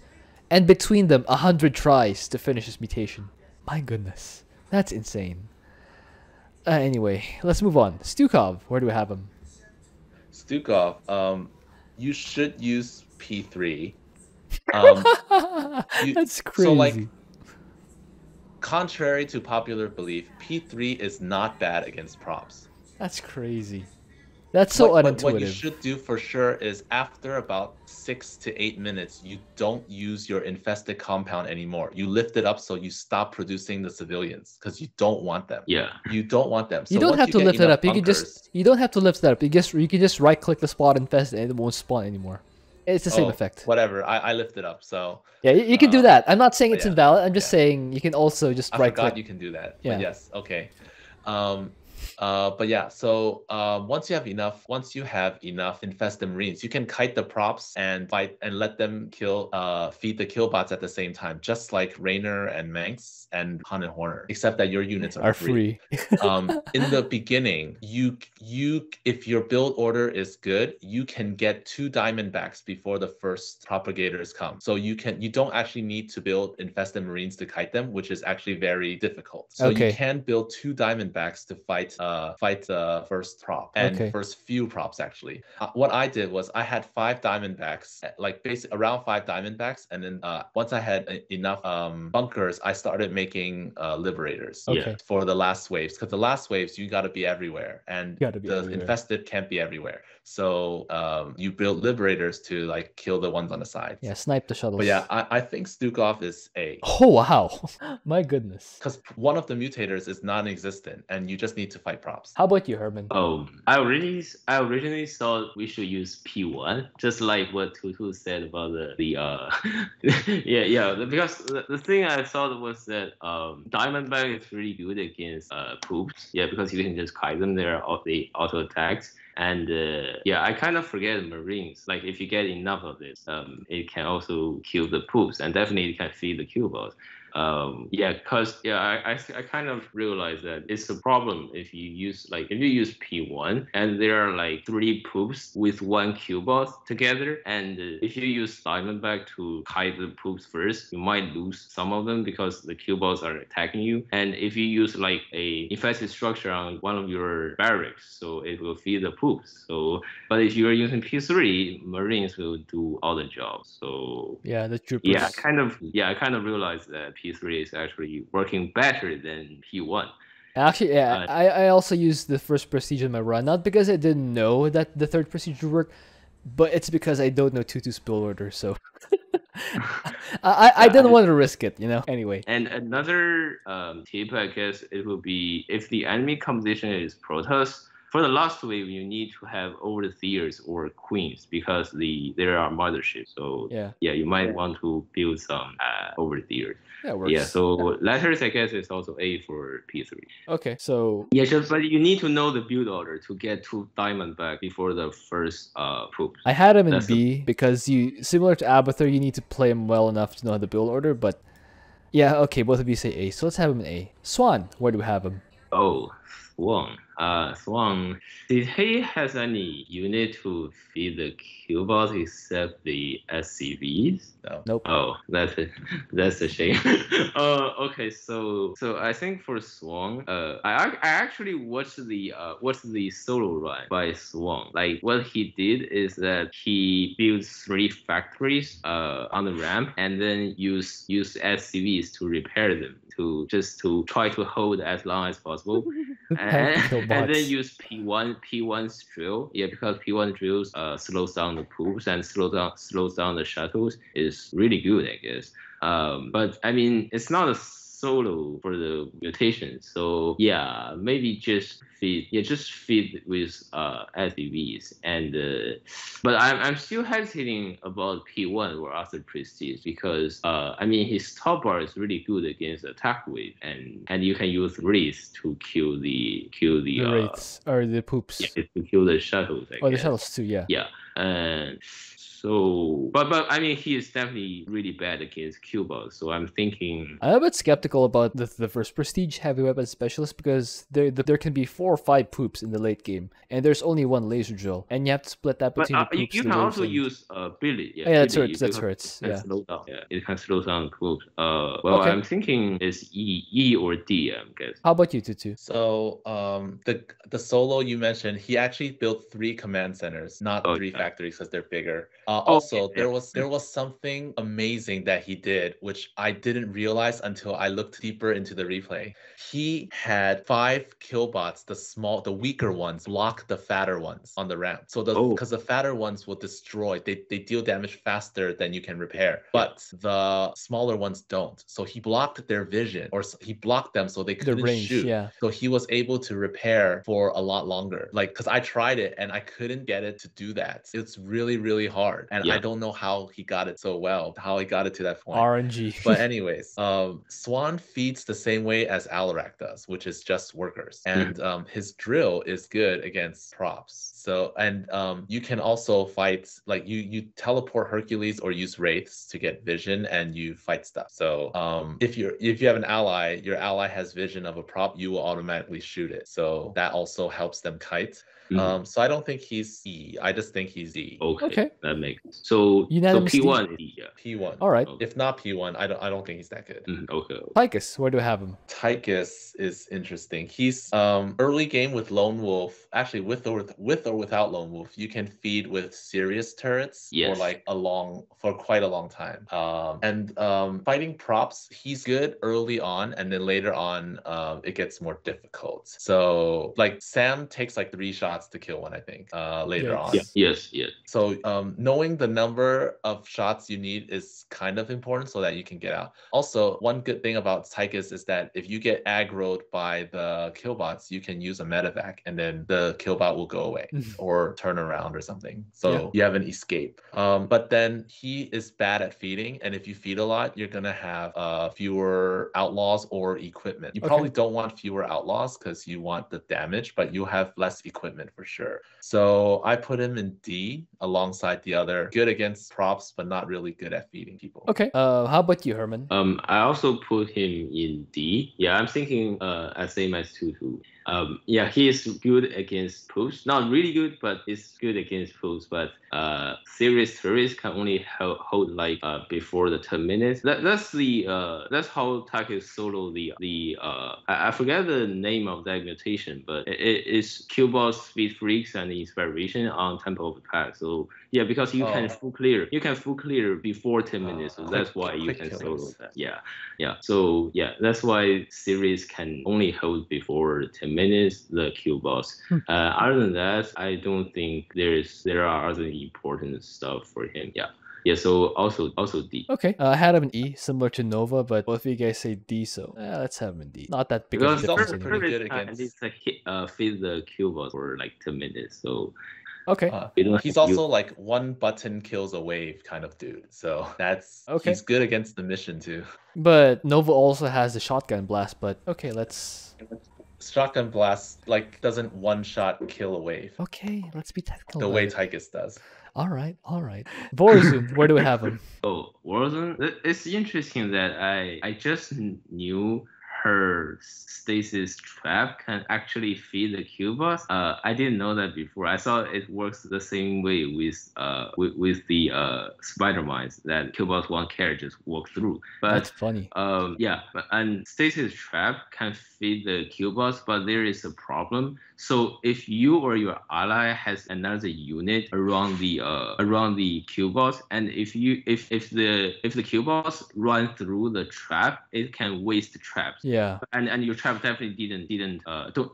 and between them 100 tries to finish this mutation. My goodness, that's insane. Anyway, let's move on. Stukov, where do we have him? Stukov, you should use P3. That's crazy. So like, contrary to popular belief, P3 is not bad against props. That's crazy. That's so unintuitive. What you should do for sure is after about 6 to 8 minutes, you don't use your infested compound anymore. You lift it up so you stop producing the civilians because you don't want them. Yeah. You don't want them. So you don't have to lift it up. You don't have to lift it up. You can just right click the spot infested and it won't spawn anymore. It's the same effect. Whatever. I lift it up. So yeah, you can do that. I'm not saying it's invalid. I'm just saying you can also just right click. I forgot you can do that. Yeah. But yes. Okay. But yeah, so once you have enough infested marines, you can kite the props and fight and let them feed the kill bots at the same time, just like Raynor and Manx and Han and Horner, except that your units are free. In the beginning, if your build order is good, you can get 2 Diamondbacks before the first Propagators come. So you don't actually need to build infested marines to kite them, which is actually very difficult. So you can build 2 Diamondbacks to fight fight the first prop and first few props actually. What I did was I had 5 diamondbacks, like basically around 5 diamondbacks, and then once I had enough bunkers, I started making liberators for the last waves, because the last waves you got to be everywhere, and the infested can't be everywhere. So you build liberators to like kill the ones on the side. Yeah, snipe the shuttles. But yeah, I think Stukov is A. Oh wow, my goodness. Because one of the mutators is non-existent, and you just need to fight props. How about you, Herman? Oh, I originally thought we should use P1, just like what Tutu said about the because the thing I thought was that Diamondback is really good against poops. Yeah, because you can just kite them, they're the auto attacks. And I kind of forget Marines. Like if you get enough of this, it can also kill the poops, and definitely it can feed the kill bots. I kind of realized that it's a problem if you use P1 and there are like 3 poops with 1 kill bot together, and if you use Diamondback to kite the poops first, you might lose some of them because the kill bots are attacking you. And if you use like a infested structure on one of your barracks, so it will feed the poops. So, but if you are using P3, Marines will do all the jobs. So yeah, the troopers. I kind of realized that P3 is actually working better than P1. Actually, I also used the first prestige in my run, not because I didn't know that the third prestige would work, but it's because I don't know Tutu's build order, so I didn't want to risk it, Anyway. And another tip, I guess, it will be if the enemy composition is Protoss. For the last wave, you need to have Overseers or Queens because there are motherships. So you might want to build some Overseers. That works. Yeah, so letters, I guess, is also A for P3. Okay, so but you need to know the build order to get 2 Diamondback before the first poop. I had him in B because similar to Abathur, you need to play him well enough to know the build order. But yeah, okay, both of you say A, so let's have him in A. Swann, where do we have him? Oh, Swann. Swann, did he has any unit to feed the kill bots except the SCVs? No. Nope. Oh, that's a shame. Okay, so I think for Swann, I actually watched the solo run by Swann. Like what he did is that he built 3 factories on the ramp and then use SCVs to repair them. To try to hold as long as possible, and then use P1's drill. Yeah, because P1 drills slows down the poops and slows down the shuttles. Is really good, I guess. But I mean, it's not a solo for the mutation. So yeah, maybe just feed with SCVs. And but I'm still hesitating about P1 or Arthur Prestige because I mean his top bar is really good against attack wave, and you can use wraiths to kill the wraiths or the poops. Yeah, to kill the shuttles. The shuttles too. Yeah. Yeah. So, but I mean, he is definitely really bad against kill bots. So I'm thinking I'm a bit skeptical about the first prestige heavy weapon specialist because there can be 4 or 5 poops in the late game, and there's only 1 laser drill, and you have to split that between the poops. You can also use Billy. Yeah, that's hurts. Yeah, slow down. Yeah, it can slow down the poops. I'm thinking it's E or D. I guess. How about you, Tutu? So the solo you mentioned, he actually built 3 command centers, not 3 factories because they're bigger. There was something amazing that he did, which I didn't realize until I looked deeper into the replay. He had 5 kill bots, the weaker ones, block the fatter ones on the ramp. So because the fatter ones will destroy, they deal damage faster than you can repair. But the smaller ones don't. So he blocked their vision, or he blocked them so they couldn't shoot. Yeah. So he was able to repair for a lot longer. Like, because I tried it and I couldn't get it to do that. It's really, really hard. And I don't know how he got it so well, how he got it to that point. RNG. But anyways, Swann feeds the same way as Alarak does, which is just workers. And his drill is good against props. So, and you can also fight, like you teleport Hercules or use wraiths to get vision and you fight stuff. So if you have an ally, your ally has vision of a prop, you will automatically shoot it. So that also helps them kite. So I don't think he's E. I just think he's D. Okay. That makes sense. So Unanimous P1 is D. D, yeah. P1. All right. If not P1, I don't think he's that good. Okay. Tychus, where do we have him? Tychus is interesting. He's early game with Lone Wolf. Actually, with or without Lone Wolf, you can feed with serious turrets for quite a long time. And fighting props, he's good early on, and then later on, it gets more difficult. So like Sam takes like 3 shots to kill one, I think. Later on. Yeah. Yes. So knowing the number of shots you need is kind of important so that you can get out. Also, one good thing about Tychus is that if you get aggroed by the killbots, you can use a medevac and then the killbot will go away or turn around or something. So you have an escape. But then he is bad at feeding, and if you feed a lot, you're gonna have fewer outlaws or equipment. You probably don't want fewer outlaws because you want the damage, but you have less equipment for sure. So I put him in D alongside the other good against props, but not really good at feeding people. Okay. How about you, Herman? I also put him in D. Yeah, I'm thinking same as Tutu. He is good against pools. Not really good, but it's good against pools. But serious turrets can only hold like before the 10 minutes. That's how Tychus solo the I forget the name of that mutation, but it is kill boss, speed freaks, and inspiration on Temple of the Pack. So yeah, because you can full clear before 10 minutes. So that's why you can solo that. Yeah. So yeah, that's why series can only hold before 10 minutes the kill boss. Other than that, I don't think there are other important stuff for him. Yeah, so also D. Okay, I had him in E, similar to Nova, but both of you guys say D, so let's have him in D. Not that big of a difference anyway. Pretty good against. It's like feed the kill boss for like 10 minutes, so. Okay. He's also like 1 button kills a wave kind of dude, so that's he's good against the mission too. But Nova also has the shotgun blast, but okay, let's. Shotgun blast like doesn't 1-shot kill a wave. Okay, let's be technical. The way Tychus does. All right. Vorazun, where do we have him? Oh, Vorazun. It's interesting that I just knew her stasis trap can actually feed the kill boss. I didn't know that before. I thought it works the same way with the spider mines that kill boss won't care, just walk through. But that's funny. And stasis trap can feed the kill boss, but there is a problem. So if you or your ally has another unit around the kill boss, and if the kill boss run through the trap, it can waste traps. Yeah. And your trap definitely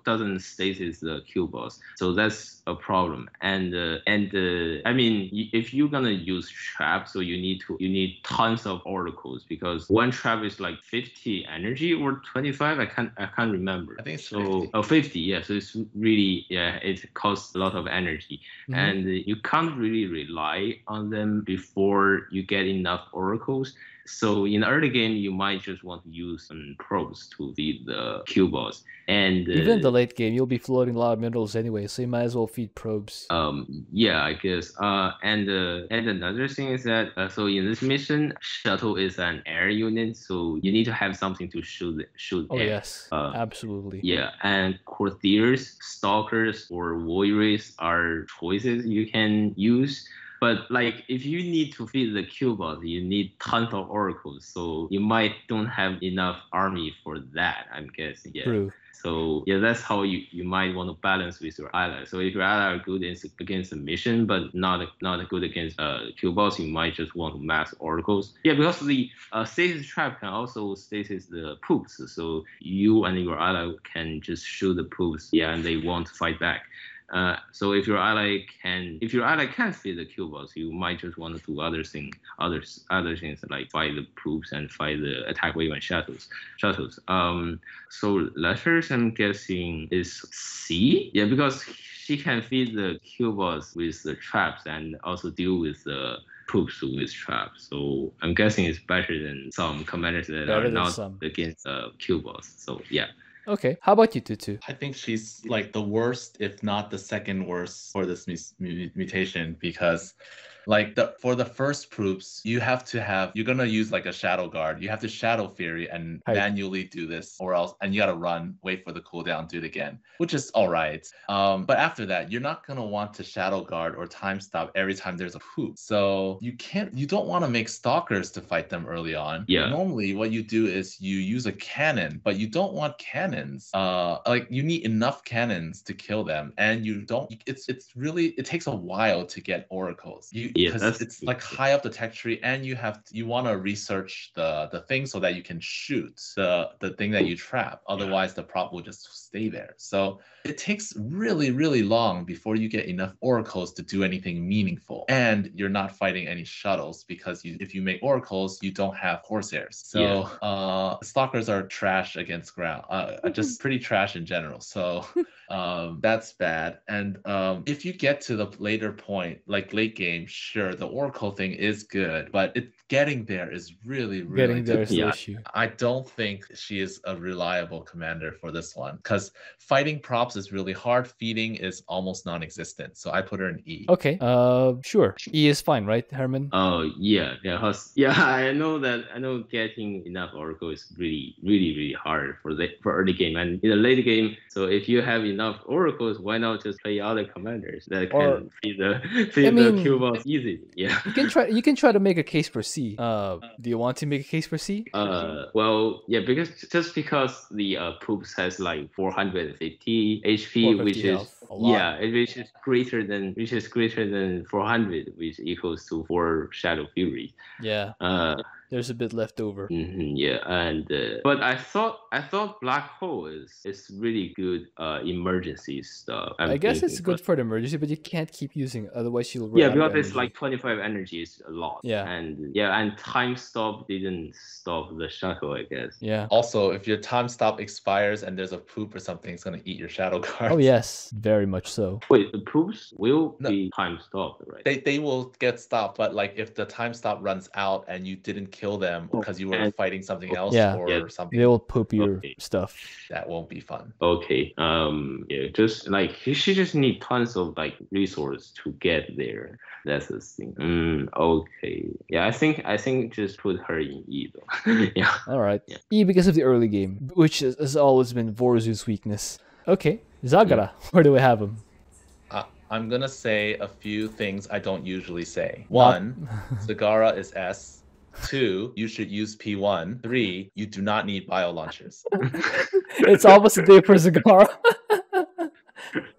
doesn't stasis the kill boss. So that's a problem. And I mean, if you're gonna use trap, so you need tons of oracles, because one trap is like 50 energy or 25. I can't remember. I think it's 50. 50. Yeah. So it's really, it costs a lot of energy, and you can't really rely on them before you get enough oracles. So in the early game, you might just want to use some probes to feed the kill boss. And even in the late game, you'll be floating a lot of minerals anyway, so you might as well feed probes. Yeah, I guess. And another thing is that so in this mission, shuttle is an air unit, so you need to have something to shoot Oh air. yes, absolutely. Yeah, and courtiers, stalkers, or warriors are choices you can use. But like, if you need to feed the kill boss, you need tons of oracles, so you might don't have enough army for that, I'm guessing. Yeah. True. So yeah, that's how you might want to balance with your ally. So if your ally are good against the mission, but not good against kill boss, you might just want to mass oracles. Yeah, because the stasis trap can also stasis the poops, so you and your ally can just shoot the poops, and they won't fight back. So if your ally can feed the kill boss, you might just want to do other things like fight the poops and fight the attack wave and shuttles. So letters, I'm guessing, is C. Yeah, because she can feed the kill boss with the traps and also deal with the poops with traps. So I'm guessing it's better than some commanders that are not against kill boss. So yeah. Okay. How about you, Tutu? I think she's like the worst, if not the second worst for this mutation because like for the first proofs, you're gonna use like a shadow guard. You have to shadow fury and manually do this, or else, and you gotta run, wait for the cooldown, do it again, which is all right. But after that, you're not gonna want to shadow guard or time stop every time there's a poop. So you don't want to make stalkers to fight them early on. Yeah. Normally, what you do is you use a cannon, but you don't want cannons. Like you need enough cannons to kill them, and you don't. It takes a while to get oracles. Because it's like high up the tech tree, and you want to research the thing so that you can shoot the thing that you trap. Otherwise, the prop will just stay there. So it takes really, really long before you get enough oracles to do anything meaningful. And you're not fighting any shuttles because if you make oracles, you don't have Corsairs. So stalkers are trash against ground. Just pretty trash in general. So that's bad. And if you get to the later point, like late game, sure, the Oracle thing is good, but getting there is really, really is the issue. I don't think she is a reliable commander for this one because fighting props is really hard. Feeding is almost non-existent. So I put her in E. Okay. Sure. E is fine, right, Herman? Oh yeah. I know getting enough Oracle is really, really, really hard for early game and in the late game. So if you have enough Oracles, why not just play other commanders that can feed the kill bots easily? Yeah. You can try to make a case for C. Do you want to make a case for C? Well, yeah, because the poops has like 450 HP, which is which is greater than 400, which equals to 4 Shadow Fury. Yeah. There's a bit left over. Yeah, and but I thought Black Hole is really good emergency stuff. I guess it's good for the emergency, but you can't keep using it, otherwise you'll run yeah, out because of it's energy. like 25 energy is a lot. Yeah. And time stop didn't stop the shuttle, I guess. Yeah. Also, if your time stop expires and there's a poop or something, it's gonna eat your shadow cards. Oh yes, very much so. Wait, the poops will be time stopped, right? They will get stopped, but like if the time stop runs out and you didn't kill them because you were fighting something else or something, they will poop your stuff. That won't be fun. Okay. Yeah, just like she just need tons of like resource to get there. That's the thing. Okay. Yeah, I think just put her in E though. Yeah. All right. Yeah. E because of the early game, which has always been Vorazun's weakness. Okay. Zagara, where do we have him? I'm gonna say a few things I don't usually say. 1, Zagara is S. 2, you should use P1. 3, you do not need bio launchers. It's almost a day for Zagara.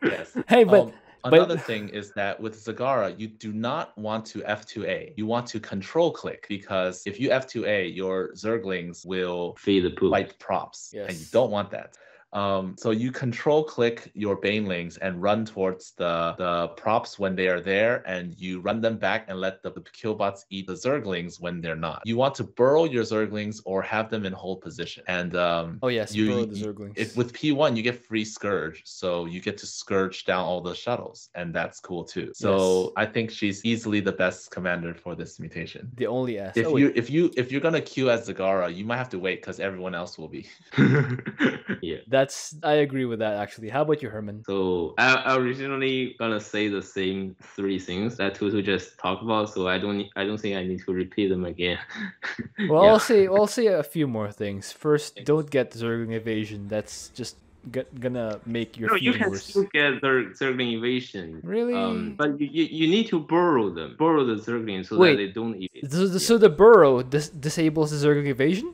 Yes. Hey, but another thing is that with Zagara, you do not want to F2A. You want to control click because if you F2A, your Zerglings will feed the poop. Fight props, and you don't want that. So you control click your banelings and run towards the props when they are there, and you run them back and let the killbots eat the Zerglings when they're not. You want to burrow your Zerglings or have them in hold position. And burrow the Zerglings. With P1 you get free Scourge, so you get to Scourge down all the shuttles, and that's cool too. So I think she's easily the best commander for this mutation. The only S. If you're gonna queue as Zagara, you might have to wait because everyone else will be. Yeah. I agree with that actually. How about you, Herman? So I originally gonna say the same 3 things that Tutu just talked about, so I don't think I need to repeat them again. Well, I'll say a few more things. First, don't get Zergling evasion. That's just gonna make your you can worse. still get Zergling evasion. Really? But you need to burrow the Zergling so that they don't eat it. So the burrow disables the Zergling evasion?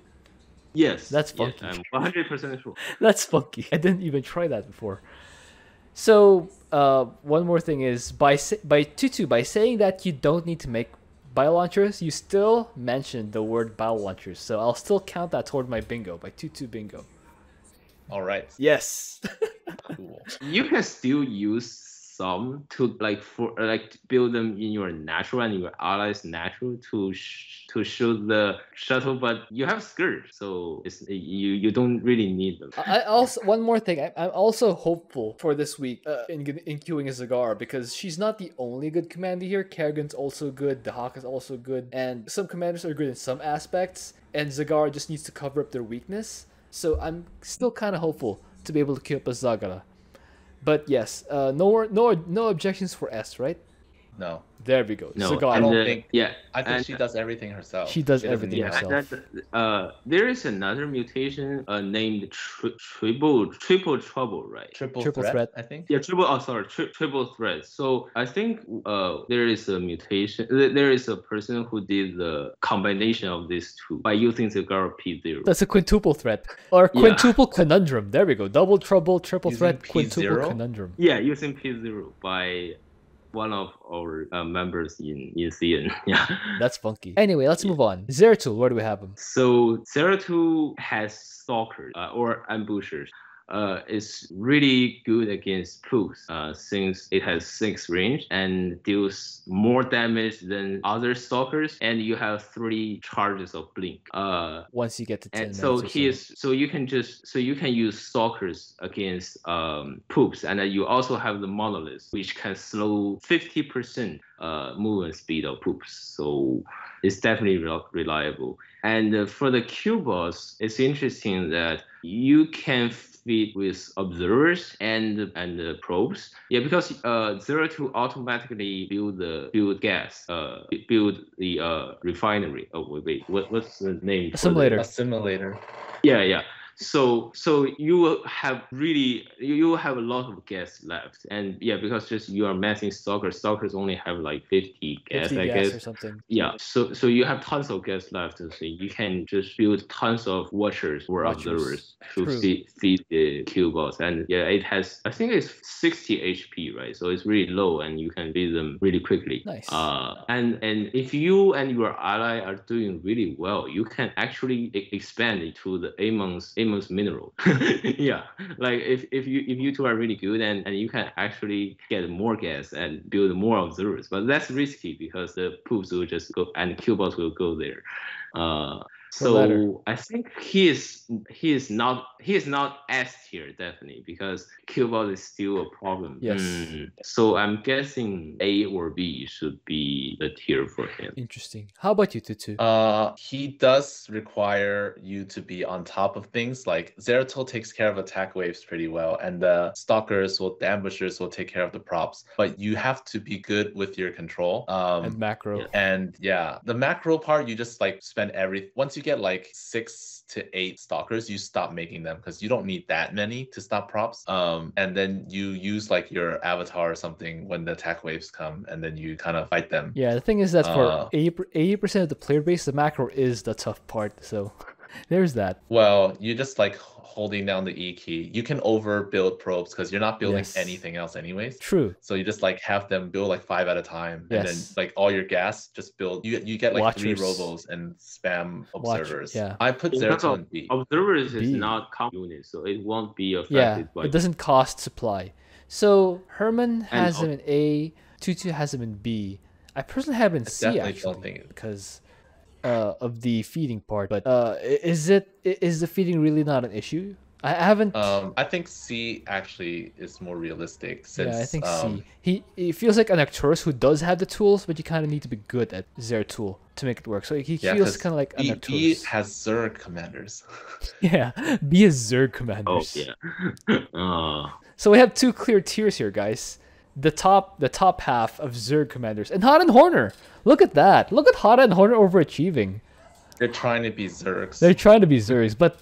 Yes. That's funky. Yes, I'm 100% sure. That's funky. I didn't even try that before. So, one more thing is, by saying that you don't need to make bio launchers, you still mentioned the word bio launchers. So I'll still count that toward my bingo, by Tutu bingo. All right. Yes. Cool. You can still use some to build them in your natural and your allies natural to shoot the shuttle, but you have Scourge, so you don't really need them. I also one more thing. I'm also hopeful for this week in queuing a Zagara, because she's not the only good commander here. Kerrigan's also good. Dehaka's also good, and some commanders are good in some aspects, and Zagara just needs to cover up their weakness. So I'm still kind of hopeful to be able to queue up a Zagara. But yes, no objections for S, right? No. There we go. No, Zagara. I don't think. Yeah, I think and she does everything herself. She does doesn't everything need herself. there is another mutation named triple trouble, right? Triple Triple threat, threat. I think. Yeah, triple threat. So I think there is a mutation. There is a person who did the combination of these two by using Zagara P0. That's a quintuple threat. Or quintuple conundrum. There we go. Double trouble, triple Using threat, P0? quintuple conundrum. Yeah, using P0 by one of our members in CN. Yeah. That's funky. Anyway, let's move on. Zeratul, where do we have him? So Zeratul has stalkers or ambushers. Is really good against pools since it has 6 range and deals more damage than other stalkers, and you have 3 charges of blink. Once you get to 10 And so minutes you can use stalkers against poops, and then you also have the monoliths, which can slow 50% movement speed of poops. So it's definitely reliable. And for the Kill Bots, it's interesting that you can feed with observers and probes. Yeah, because Zeratul automatically build the refinery. Oh wait, what's the name? Assimilator. Yeah. So you will have a lot of gas left, and yeah, because just you are massing stalkers. Stalkers only have like 50 gas, I guess, or something. Yeah, so you have tons of gas left, so you can just build tons of watchers or observers to feed the kill bots, and yeah, it has, I think it's 60 HP, right? So it's really low, and you can beat them really quickly. Nice. And if you and your ally are doing really well, you can actually expand it to the Amon's mineral. Yeah, like if you two are really good, and you can actually get more gas and build more observers, but that's risky because the poops will just go and kill bots will go there. So I think he is not S tier, definitely, because Killbot is still a problem. Yes. So I'm guessing A or B should be the tier for him. Interesting. How about you, Tutu? He does require you to be on top of things. Like Zeratul takes care of attack waves pretty well, and the ambushers will take care of the props. But you have to be good with your control. And macro. Yeah. And yeah, the macro part, you just like spend once you get like 6 to 8 stalkers, you stop making them because you don't need that many to stop props. And then you use like your Abathur or something when the attack waves come, and then you kind of fight them. Yeah, the thing is that for 80% of the player base, the macro is the tough part. So there's that. Well, you just like holding down the E key. You can overbuild probes because you're not building anything else anyways. True. So you just like have them build like 5 at a time, and then like all your gas just build. You get like Watchers. 3 robos and spam observers. Yeah. I put Zeratul in B. Observers is B. not count unit, so it won't be affected by. It doesn't cost supply. So Herman has him in A. Tutu has him in B. I personally have him in C actually because of the feeding part. But is the feeding really not an issue? I haven't. I think C actually is more realistic. Since, yeah, I think C. He feels like an Arcturus who does have the tools, but you kind of need to be good at Zeratul to make it work. So he feels kind of like an Arcturus. B has Zerg commanders. Yeah, B is Zerg commanders. Oh yeah. So we have 2 clear tiers here, guys. The top half of Zerg commanders and Hot and Horner. Look at that. Look at Hot and Horner overachieving. They're trying to be Zergs. They're trying to be Zergs, but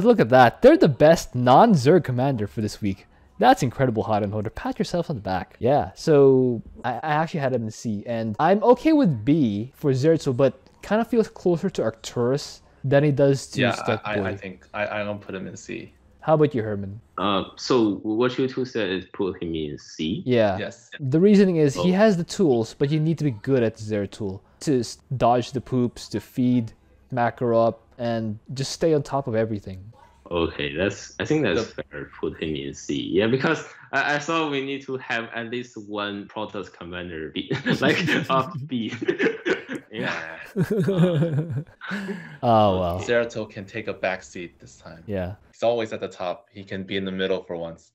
look at that. They're the best non-Zerg commander for this week. That's incredible, Hot and Horner. Pat yourself on the back. Yeah, so I actually had him in C, and I'm okay with B for Zeratul, but kind of feels closer to Arcturus than he does to Stetmann. I think I don't put him in C. How about you, Herman? So what you two said is put him in C. Yeah. Yes. The reasoning is he has the tools, but you need to be good at Zeratul to dodge the poops, to feed macro up, and just stay on top of everything. Okay, I think that's fair. Put him in C. Yeah, because I thought we need to have at least one Protoss commander B, like up B. Yeah. Oh well. Zeratul can take a back seat this time. Yeah. He's always at the top. He can be in the middle for once.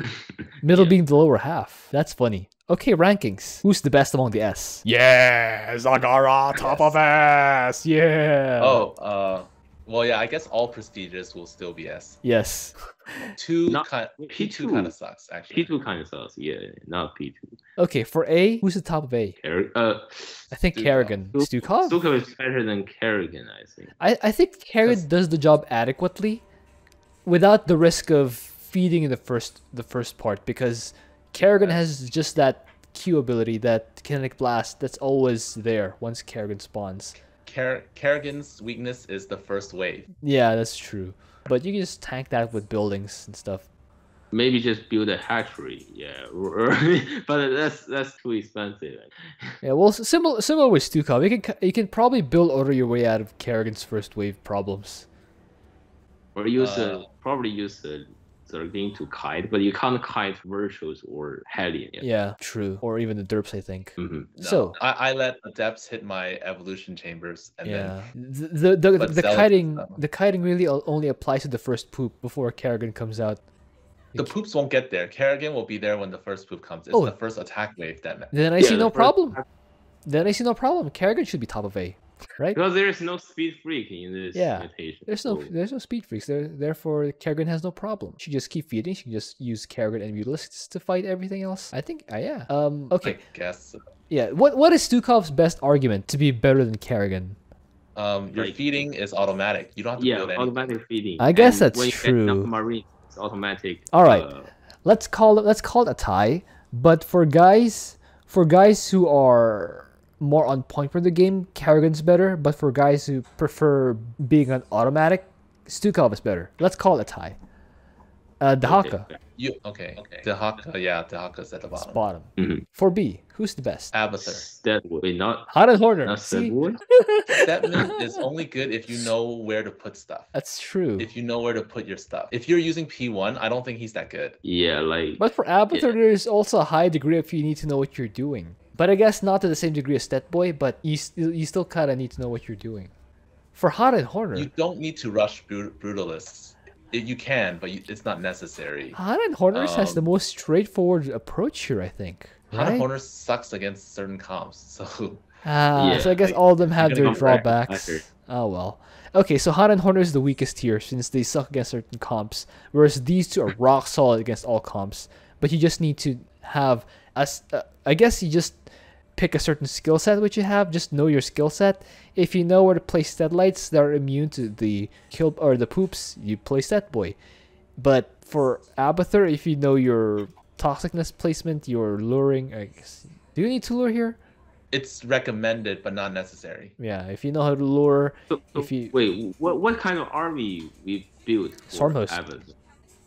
Middle being the lower half. That's funny. Okay, rankings. Who's the best among the S? Yeah, Zagara, top of S. Yeah. Oh, Well, yeah, I guess all prestigious will still be S. Yes. P2 kind of sucks, actually. P2 kind of sucks, yeah, not P2. Okay, for A, who's the top of A? I think Kerrigan. Stukov? Stukov is better than Kerrigan, I think. I think Kerrigan does the job adequately without the risk of feeding in the first part, because Kerrigan has just that Q ability, that kinetic blast that's always there once Kerrigan spawns. Kerrigan's weakness is the first wave. Yeah, that's true. But you can just tank that with buildings and stuff. Maybe just build a hatchery, yeah. But that's too expensive. Yeah, well, similar with Stukov, you can probably build order your way out of Kerrigan's first wave problems. Or probably use the thing to kite, but you can't kite virtuals or Hellion. Yeah, true. Or even the derps, I think. Mm-hmm. No, so I let Adepts hit my evolution chambers, and yeah, then the kiting really only applies to the first poop before Kerrigan comes out. The poops won't get there. Kerrigan will be there when the first poop comes. It's the first attack wave that. Then I see no problem. Then I see no problem. Kerrigan should be top of A, right? Because there is no speed freak in this mutation. There's no speed freaks. Therefore, Kerrigan has no problem. She just keep feeding. She can just use Kerrigan and Mutalisks to fight everything else. I think. Yeah. Okay. I guess. Yeah. What is Stukov's best argument to be better than Kerrigan? Your feeding is automatic. You don't have to build anything. Automatic feeding. I guess and that's true. Marine, it's automatic. All right. Let's call it a tie. But for guys who are more on point for the game, Kerrigan's better. But for guys who prefer being an automatic, Stukov is better. Let's call it a tie. Dehaka. Okay. Dehaka, yeah, Dehaka's at the bottom. Bottom. Mm-hmm. For B, who's the best? Abathur. Wait, not Hot Horner. Not See? Stetmann is only good if you know where to put stuff. That's true. If you know where to put your stuff. If you're using P1, I don't think he's that good. Yeah, like. But for Abathur, there's also a high degree of you need to know what you're doing. But I guess not to the same degree as Stetboy, but you still kind of need to know what you're doing. For Hot Horner, you don't need to rush Brutalists. You can, but it's not necessary. Hot Horners has the most straightforward approach here, I think. Hot Horners sucks against certain comps, so. So I guess all of them have their drawbacks. Oh well. Okay, so Hot Horner is the weakest here since they suck against certain comps, whereas these two are rock solid against all comps. But you just need to have I guess you just pick a certain skill set which you have. Just know your skill set. If you know where to place Steadlights that are immune to the kill or the poops, you place that boy. But for Abathur, if you know your toxicness placement, your luring, I guess. Do you need to lure here? It's recommended, but not necessary. Yeah, if you know how to lure. Wait, what kind of army we built for Abathur?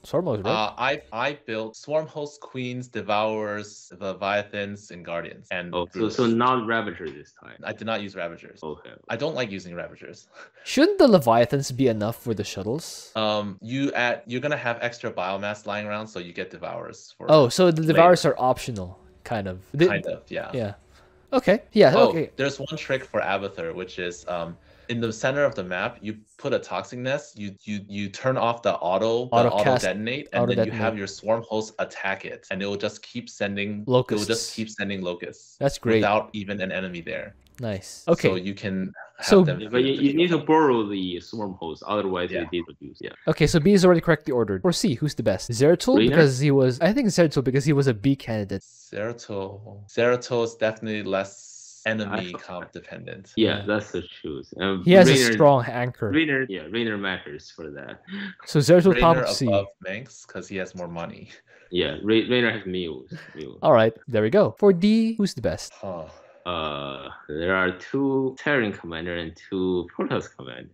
Swarm host, right? I built Swarm host, Queens, Devourers, Leviathans, and Guardians. And so not Ravagers this time. I did not use Ravagers. Okay. I don't like using Ravagers. Shouldn't the Leviathans be enough for the shuttles? You're gonna have extra biomass lying around, so you get Devourers. So the Devourers are optional, kind of. Yeah. Yeah. Okay. Yeah. Okay. There's one trick for Abathur, which is in the center of the map, you put a toxic nest. You turn off the auto detonate, and then you have your swarm host attack it, and it will just keep sending locusts. It will just keep sending locusts. That's great. Without even an enemy there. Nice. Okay. So you can. But you need to borrow the swarm host, otherwise it is abused. Yeah. Okay, so B is already correctly ordered. For C, who's the best? Zeratul, because he was. I think Zeratul because he was a B candidate. Zeratul is definitely less enemy comp dependent. Yeah, that's the truth. He has a strong anchor. Raynor matters for that. So Zeratul top of C. Above Manx because he has more money. Yeah, Raynor has mules. All right, there we go. For D, who's the best? There are 2 Terran commander and 2 Protoss commanders.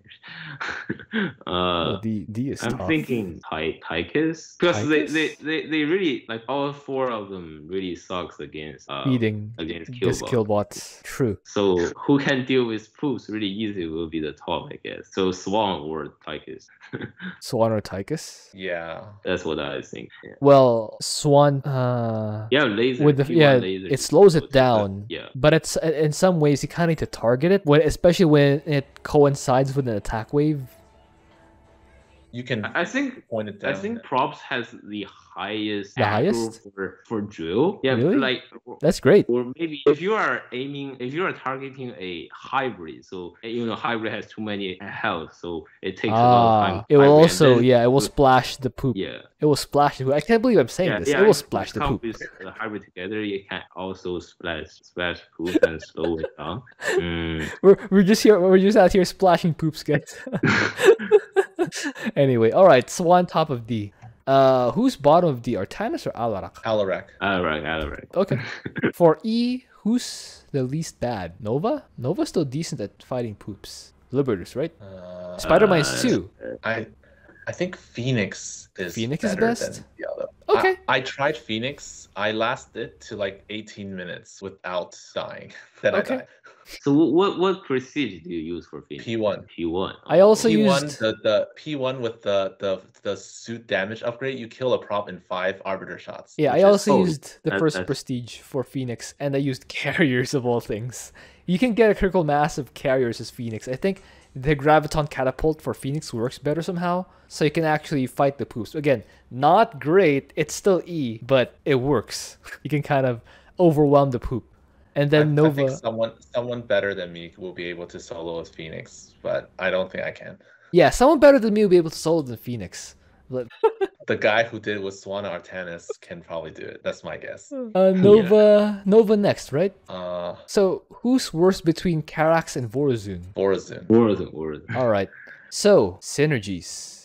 D is I'm tough. thinking Tychus because they really like all 4 of them really sucks against kill bots. True. So who can deal with poops really easy will be the top, I guess. So Swann or Tychus. Swann or Tychus? Yeah, that's what I think. Yeah. Well, Swann. Laser with the laser, it slows it down. But it's in some ways you kind of need to target it, especially when it coincides with an attack wave. You can. I think point it down. I think Props has the highest The aggro highest? for drill. Yeah, Really? like That's great. or maybe if you are targeting a hybrid, so hybrid has too many health, so it takes a lot of time. It will hybrid, also, it will splash the poop. Yeah. It will splash the poop. I can't believe I'm saying this. It will splash the poop. With the hybrid together, you can also splash poop and slow it down. We're just out here splashing poops, guys. Anyway, all right. Swann top of D. Who's bottom of D? Artanis or Alarak? Alarak. Okay. For E, who's the least bad? Nova? Nova's still decent at fighting poops. Liberators, right? Spider-Man is 2. I think Fenix is Fenix better is best? than the other. Okay. I tried Fenix. I lasted to like 18 minutes without dying. Then I died. So what prestige do you use for Phoenix? P1. P1. I also P1, used the P1 with the suit damage upgrade. You kill a prop in 5 arbiter shots. Yeah, I also used the first prestige for Phoenix, and I used carriers of all things. You can get a critical mass of carriers as Phoenix. I think the graviton catapult for Phoenix works better somehow, so you can actually fight the poops. Again, not great. It's still E, but it works. You can kind of overwhelm the poop. And then Nova. I think someone better than me will be able to solo as Phoenix, but I don't think I can. Yeah, someone better than me will be able to solo than Phoenix. The guy who did it with Swann Artanis can probably do it. That's my guess. Nova next, right? So who's worse between Karax and Vorazun? Vorazun. All right. So synergies.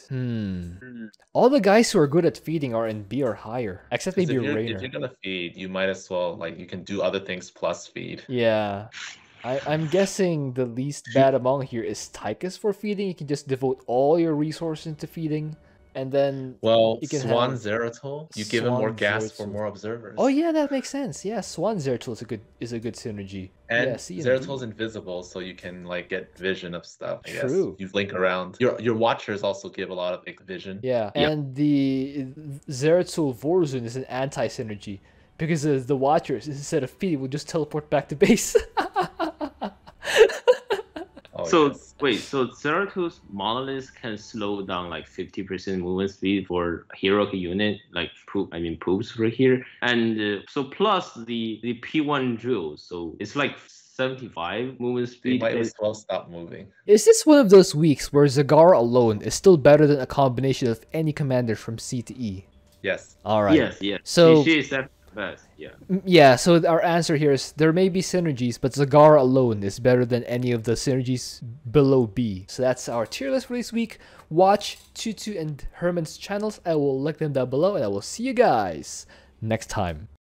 All the guys who are good at feeding are in B or higher, except maybe Raynor. If you're gonna feed, you might as well you can do other things plus feed. Yeah. I'm guessing the least bad among here is Tychus for feeding. You can just devote all your resources into feeding. And then you can Swann Zeratul, you give him more gas for more observers. Oh yeah, that makes sense. Yeah, Swann Zeratul is a good synergy. And Zeratul's invisible, so you can get vision of stuff. True. You link around. Your watchers also give a lot of vision. Yeah, and the Zeratul Vorazun is an anti-synergy because the watchers, instead of feeding, will just teleport back to base. Wait, so Zeratul's monoliths can slow down 50% movement speed for heroic unit, poops right here, and so plus the P1 drill, so it's 75 movement speed. They might as well stop moving. Is this one of those weeks where Zagara alone is still better than a combination of any commander from C to E? Yes. All right. Yes. So she is definitely best. Yeah. Yeah. So our answer here is there may be synergies, but Zagara alone is better than any of the synergies below B. So that's our tier list for this week. Watch Tutu and Herman's channels. I will link them down below, and I will see you guys next time.